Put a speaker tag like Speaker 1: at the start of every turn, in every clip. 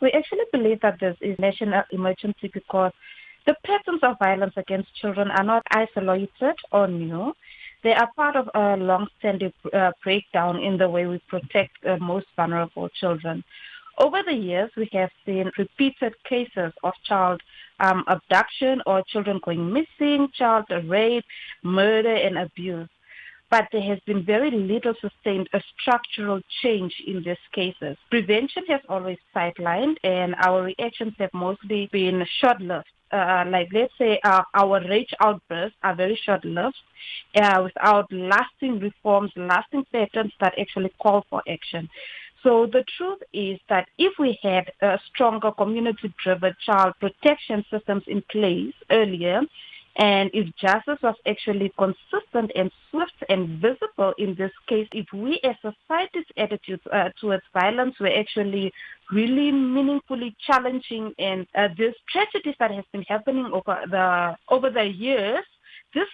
Speaker 1: We actually believe that this is a national emergency because the patterns of violence against children are not isolated or new. They are part of a long-standing breakdown in the way we protect the most vulnerable children. Over the years, we have seen repeated cases of child abduction or children going missing, child rape, murder, and abuse. But there has been very little sustained structural change in these cases. Prevention has always sidelined, and our reactions have mostly been short-lived. Like, let's say, our rage outbursts are very short-lived without lasting reforms, lasting patterns that actually call for action. So the truth is that if we had stronger community-driven child protection systems in place earlier, and if justice was actually consistent and swift and visible in this case, if we as society's attitudes towards violence were actually really meaningfully challenging, and these tragedies that has been happening over the years,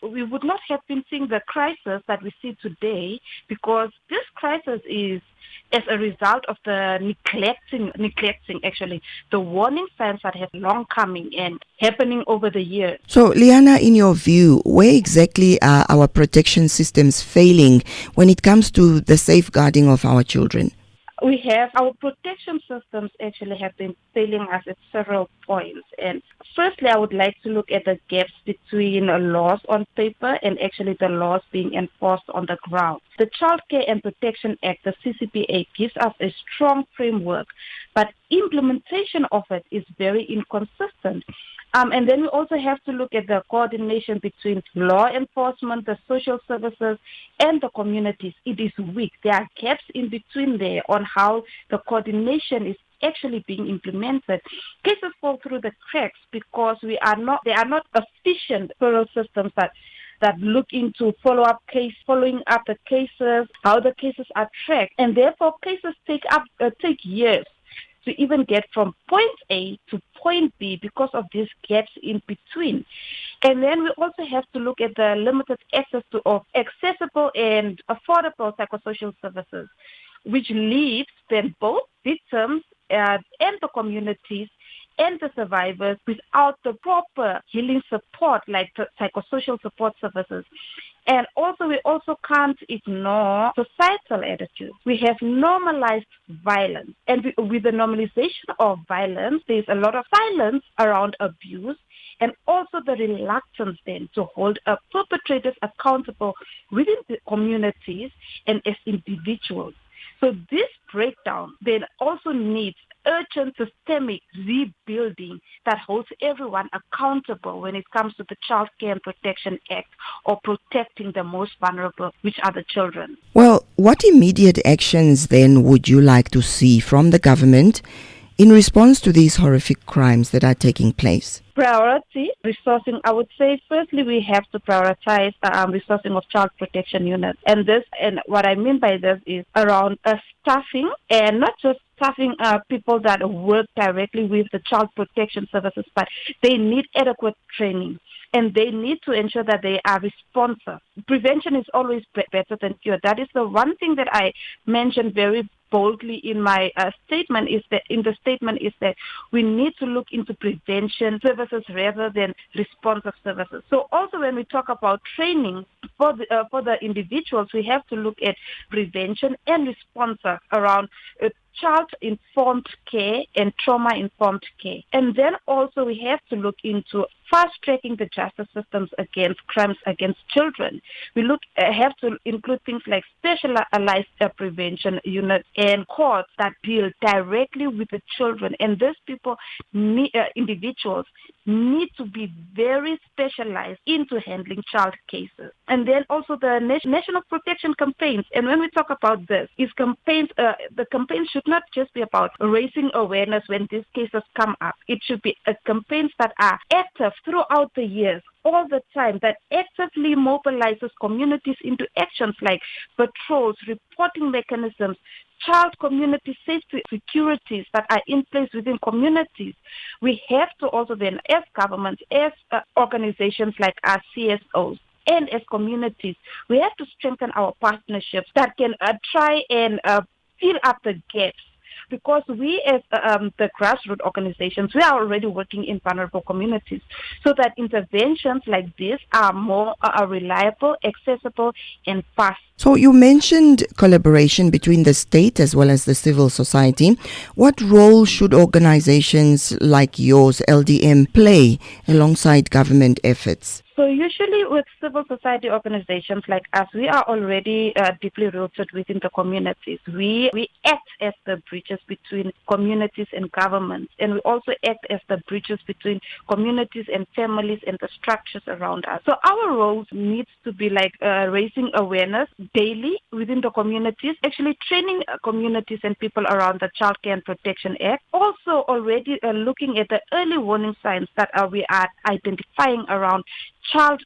Speaker 1: we would not have been seeing the crisis that we see today, because this crisis is as a result of the neglecting actually the warning signs that have long coming and happening over the years.
Speaker 2: So, Leana, in your view, where exactly are our protection systems failing when it comes to the safeguarding of our children?
Speaker 1: We have our protection systems actually have been failing us at several points. And firstly, I would like to look at the gaps between laws on paper and actually the laws being enforced on the ground. The Child Care and Protection Act, the CCPA, gives us a strong framework, but implementation of it is very inconsistent. And then we also have to look at the coordination between law enforcement, the social services, and the communities. It is weak. There are gaps in between there on how the coordination is actually being implemented. Cases fall through the cracks because they are not efficient federal systems that look into following up the cases, how the cases are tracked, and therefore cases take years to even get from point A to point B because of these gaps in between. And then we also have to look at the limited access of accessible and affordable psychosocial services, which leaves then both victims and the communities and the survivors without the proper healing support like the psychosocial support services. And also, we also can't ignore societal attitudes. We have normalized violence. And with the normalization of violence, there's a lot of silence around abuse, and also the reluctance then to hold perpetrators accountable within the communities and as individuals. So this breakdown then also needs urgent systemic rebuilding that holds everyone accountable when it comes to the Child Care and Protection Act, or protecting the most vulnerable, which are the children.
Speaker 2: Well, what immediate actions then would you like to see from the government in response to these horrific crimes that are taking place?
Speaker 1: Priority resourcing, I would say firstly we have to prioritize resourcing of child protection units. And what I mean by this is around staffing, and not just staffing people that work directly with the child protection services, but they need adequate training. And they need to ensure that they are responsive. Prevention is always better than cure. That is the one thing that I mentioned very boldly in my statement is that we need to look into prevention services rather than responsive services. So also when we talk about training for the individuals, we have to look at prevention and responsive around child-informed care and trauma-informed care. And then also we have to look into fast-tracking the justice systems against crimes against children. We have to include things like specialized prevention units and courts that deal directly with the children. And these individuals need to be very specialized into handling child cases. And then also the national protection campaigns. And when we talk about this, the campaigns should not just be about raising awareness when these cases come up. It should be campaigns that are active throughout the years, all the time, that actively mobilizes communities into actions like patrols, reporting mechanisms, child community safety securities that are in place within communities. We have to also then, as governments, as organizations like our CSOs, and as communities, we have to strengthen our partnerships that can try and fill up the gaps because we as the grassroots organizations, we are already working in vulnerable communities, so that interventions like this are more reliable, accessible, and fast.
Speaker 2: So you mentioned collaboration between the state as well as the civil society. What role should organizations like yours, LDM, play alongside government efforts?
Speaker 1: So usually with civil society organizations like us, we are already deeply rooted within the communities. We act as the bridges between communities and governments, and we also act as the bridges between communities and families and the structures around us. So our roles needs to be like raising awareness daily within the communities, actually training communities and people around the Child Care and Protection Act. Also already looking at the early warning signs that we are identifying around child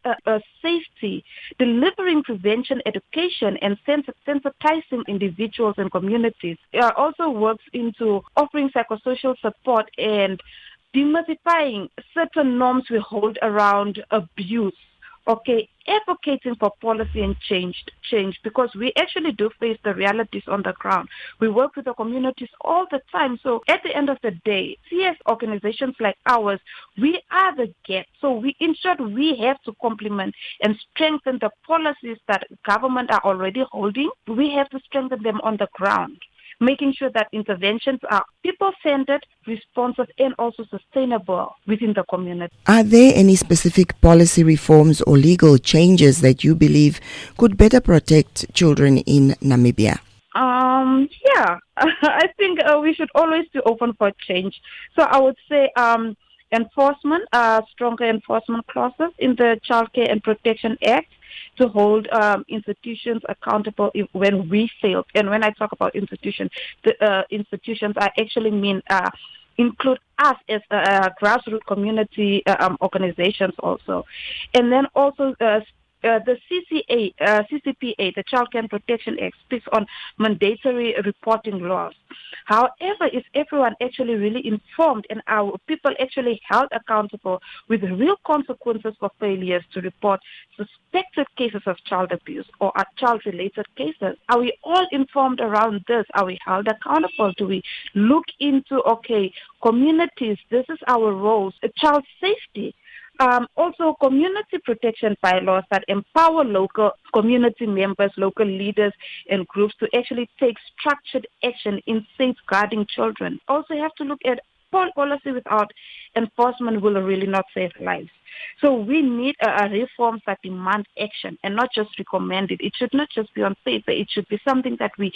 Speaker 1: safety, delivering prevention education and sensitizing individuals and communities. It also works into offering psychosocial support and demystifying certain norms we hold around abuse. Okay, advocating for policy and change, because we actually do face the realities on the ground. We work with the communities all the time. So at the end of the day, CS organizations like ours, we are the gap. So in short, we have to complement and strengthen the policies that government are already holding. We have to strengthen them on the ground, making sure that interventions are people-centered, responsive, and also sustainable within the community.
Speaker 2: Are there any specific policy reforms or legal changes that you believe could better protect children in Namibia?
Speaker 1: Yeah, I think we should always be open for change. So I would say enforcement, stronger enforcement clauses in the Child Care and Protection Act to hold institutions accountable when we fail. And when I talk about institutions, the institutions I actually mean include us as grassroots community organizations also. And then also the CCPA, the Child Care and Protection Act, speaks on mandatory reporting laws. However, is everyone actually really informed and our people actually held accountable with real consequences for failures to report suspected cases of child abuse or child-related cases? Are we all informed around this? Are we held accountable? Do we look into, communities, this is our roles, child safety? Also, community protection bylaws that empower local community members, local leaders, and groups to actually take structured action in safeguarding children. Also, have to look at policy without enforcement will really not save lives. So we need reforms that demand action and not just recommend it. It should not just be on paper. It should be something that we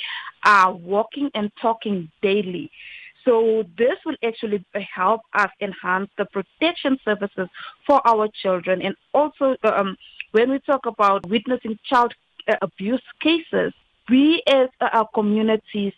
Speaker 1: are walking and talking daily. So this will actually help us enhance the protection services for our children. And also, when we talk about witnessing child abuse cases, we as our communities,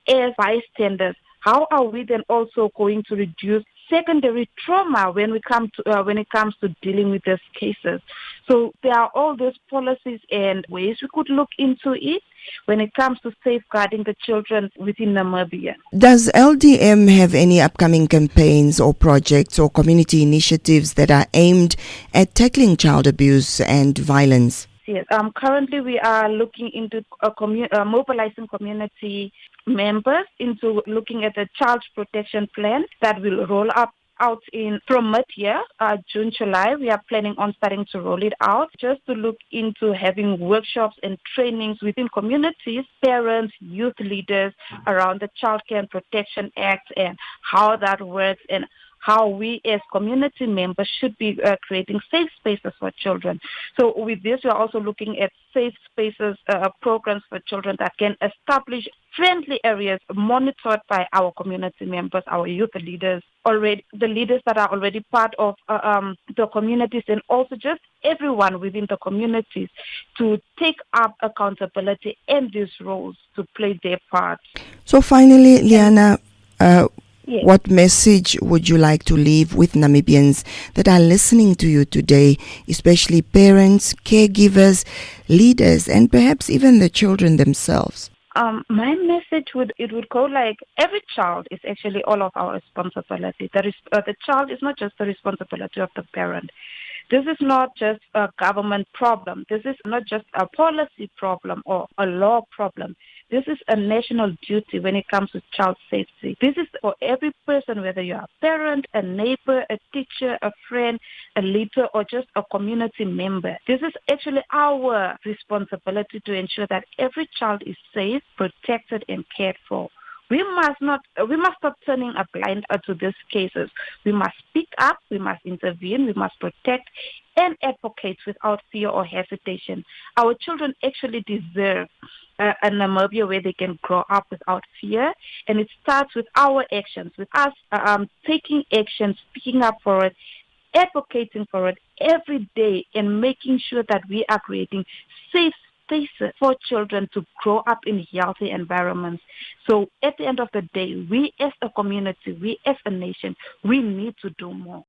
Speaker 1: as bystanders, how are we then also going to reduce secondary trauma when it comes to dealing with these cases? So there are all those policies and ways we could look into it when it comes to safeguarding the children within Namibia.
Speaker 2: Does LDM have any upcoming campaigns or projects or community initiatives that are aimed at tackling child abuse and violence?
Speaker 1: Yes. Currently, we are looking into mobilizing community members into looking at the child protection plan that will roll out from mid-year, June, July. We are planning on starting to roll it out just to look into having workshops and trainings within communities, parents, youth leaders around the Child Care and Protection Act and how that works and how we as community members should be creating safe spaces for children. So with this, we are also looking at safe spaces programs for children that can establish friendly areas monitored by our community members, our youth leaders, already the leaders that are already part of the communities, and also just everyone within the communities to take up accountability and these roles to play their part.
Speaker 2: So finally, Leana,
Speaker 1: Yes.
Speaker 2: what message would you like to leave with Namibians that are listening to you today, especially parents, caregivers, leaders, and perhaps even the children themselves?
Speaker 1: My message would go like every child is actually all of our responsibility. The child is not just the responsibility of the parent. This is not just a government problem. This is not just a policy problem or a law problem. This is a national duty when it comes to child safety. This is for every person, whether you are a parent, a neighbor, a teacher, a friend, a leader, or just a community member. This is actually our responsibility to ensure that every child is safe, protected, and cared for. We must stop turning a blind eye to these cases. We must speak up, we must intervene, we must protect and advocate without fear or hesitation. Our children actually deserve a Namibia where they can grow up without fear, and it starts with our actions, with us taking action, speaking up for it, advocating for it every day, and making sure that we are creating safe spaces for children to grow up in healthy environments. So at the end of the day, we as a community, we as a nation, we need to do more.